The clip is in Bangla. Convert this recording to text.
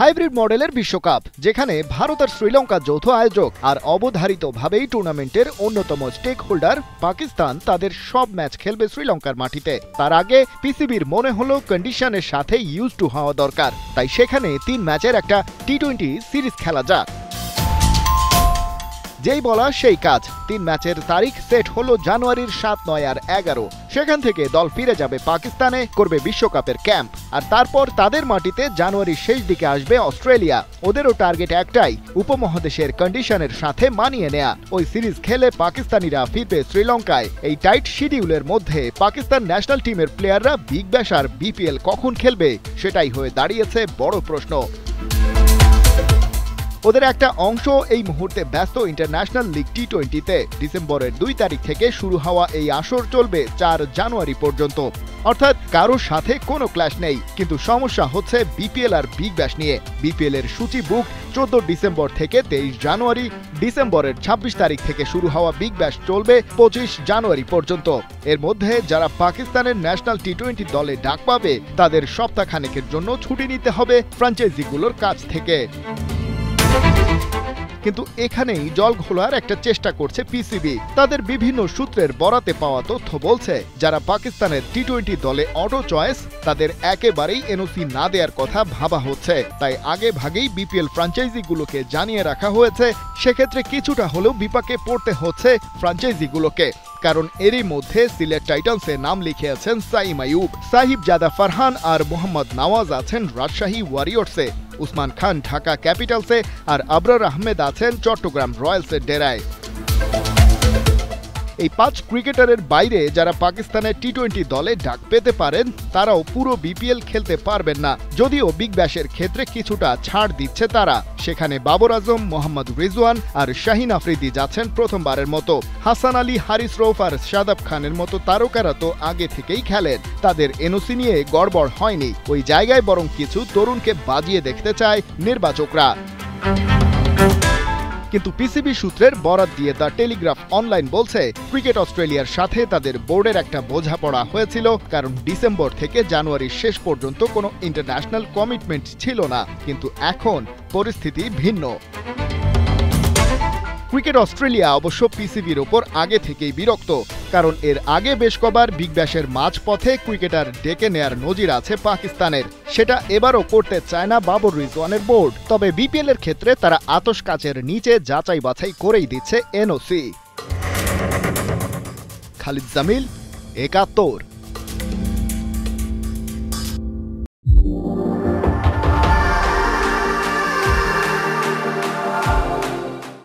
হাইব্রিড মডেলের বিশ্বকাপ, যেখানে ভারত আর শ্রীলঙ্কা যৌথ আয়োজক আর অবধারিতভাবেই টুর্নামেন্টের অন্যতম স্টেক হোল্ডার পাকিস্তান তাদের সব ম্যাচ খেলবে শ্রীলঙ্কার মাটিতে। তার আগে পিসিবির মনে হলো কন্ডিশনের সাথে ইউজ টু হওয়া দরকার, তাই সেখানে 3 ম্যাচের একটা টি-20 সিরিজ খেলা যাক। যেই বলা সেই কাজ। 3 ম্যাচের তারিখ সেট হলো জানুয়ারির 7, 9 আর 11। সেখান থেকে দল ফিরে যাবে পাকিস্তানে, করবে বিশ্বকাপের ক্যাম্প, আর তারপর তাদের মাটিতে জানুয়ারির শেষ দিকে আসবে অস্ট্রেলিয়া। ওদেরও টার্গেট একটাই, উপমহাদেশের কন্ডিশনের সাথে মানিয়ে নেয়া। ওই সিরিজ খেলে পাকিস্তানিরা ফিরবে শ্রীলঙ্কায়। এই টাইট শিডিউলের মধ্যে পাকিস্তান ন্যাশনাল টিমের প্লেয়াররা বিগ ব্যাশ আর বিপিএল কখন খেলবে, সেটাই হয়ে দাঁড়িয়েছে বড় প্রশ্ন। ওদের একটা অংশ এই মুহূর্তে ব্যস্ত ইন্টারন্যাশনাল লিগ টি-20-তে। ডিসেম্বরের 2 তারিখ থেকে শুরু হওয়া এই আসর চলবে 4 জানুয়ারি পর্যন্ত। অর্থাৎ কারোর সাথে কোনো ক্ল্যাশ নেই, কিন্তু সমস্যা হচ্ছে বিপিএল আর বিগ ব্যাশ নিয়ে। বিপিএল এর সূচি বুক 14 ডিসেম্বর থেকে 23 জানুয়ারি। ডিসেম্বরের 26 তারিখ থেকে শুরু হওয়া বিগ ব্যাশ চলবে 25 জানুয়ারি পর্যন্ত। এর মধ্যে যারা পাকিস্তানের ন্যাশনাল টি-20 দলে ডাক পাবে, তাদের সপ্তাহখানেকের জন্য ছুটি নিতে হবে ফ্র্যাঞ্চাইজিগুলোর কাছ থেকে। কিন্তু এখানেই জল ঘোলার একটা চেষ্টা করছে পিসিবি। তাদের বিভিন্ন সূত্রের বরাতে পাওয়া তথ্য বলছে, যারা পাকিস্তানের টি-20 দলে অটো চয়েস, তাদের একেবারেই এনওসি না দেওয়ার কথা ভাবা হচ্ছে। তাই আগে ভাগেই বিপিএল ফ্র্যাঞ্চাইজিগুলোকে জানিয়ে রাখা হয়েছে। সেক্ষেত্রে কিছুটা হলেও বিপাকে পড়তে হচ্ছে ফ্র্যাঞ্চাইজিগুলোকে, কারণ এরই মধ্যে সিলেট টাইটান্সে নাম লিখিয়েছেন সাইম আইয়ুব, সাহিব জাদা ফারহান আর মোহাম্মদ নওয়াজ আছেন রাজশাহী ওয়ারিয়র্সে, উসমান খান ঢাকা ক্যাপিটালসে, আর আবরার আহমেদ আছেন চট্টগ্রাম রয়্যালসের ডেরায়। এই 5 ক্রিকেটারের বাইরে যারা পাকিস্তানের টি-20 দলে ডাক পেতে পারেন, তারাও পুরো বিপিএল খেলতে পারবেন না। যদিও বিগ ব্যাশের ক্ষেত্রে কিছুটা ছাড় দিচ্ছে তারা। সেখানে বাবর আজম, মোহাম্মদ রিজওয়ান আর শাহিন আফ্রিদি যাচ্ছেন প্রথমবারের মতো। হাসান আলী, হারিস রৌফ আর শাদাব খানের মতো তারকারা তো আগে থেকেই খেলেন, তাদের এনওসি নিয়ে গড়বড় হয়নি। ওই জায়গায় বরং কিছু তরুণকে বাজিয়ে দেখতে চায় নির্বাচকরা। কিন্তু পিসিবি সূত্রের বরাত দিয়ে দ্য টেলিগ্রাফ অনলাইন বলছে, ক্রিকেট অস্ট্রেলিয়ার সাথে তাদের বোর্ডের একটা বোঝাপড়া হয়েছিল, কারণ ডিসেম্বর থেকে জানুয়ারির শেষ পর্যন্ত কোনো ইন্টারন্যাশনাল কমিটমেন্ট ছিল না। কিন্তু এখন পরিস্থিতি ভিন্ন। ক্রিকেট অস্ট্রেলিয়া অবশ্য পিসিবির ওপর আগে থেকেই বিরক্ত, কারণ এর আগে বেশ কবার বিগ ব্যাশের মাঝপথে ক্রিকেটার ডেকে নেয়ার নজির আছে পাকিস্তানের। সেটা এবারও করতে চায় না বাবর রিজওয়ানের বোর্ড। তবে বিপিএল এর ক্ষেত্রে তারা আতশ কাচের নিচে যাচাই বাছাই করেই দিচ্ছে এনওসি। খালিদ জামিল, ৭১।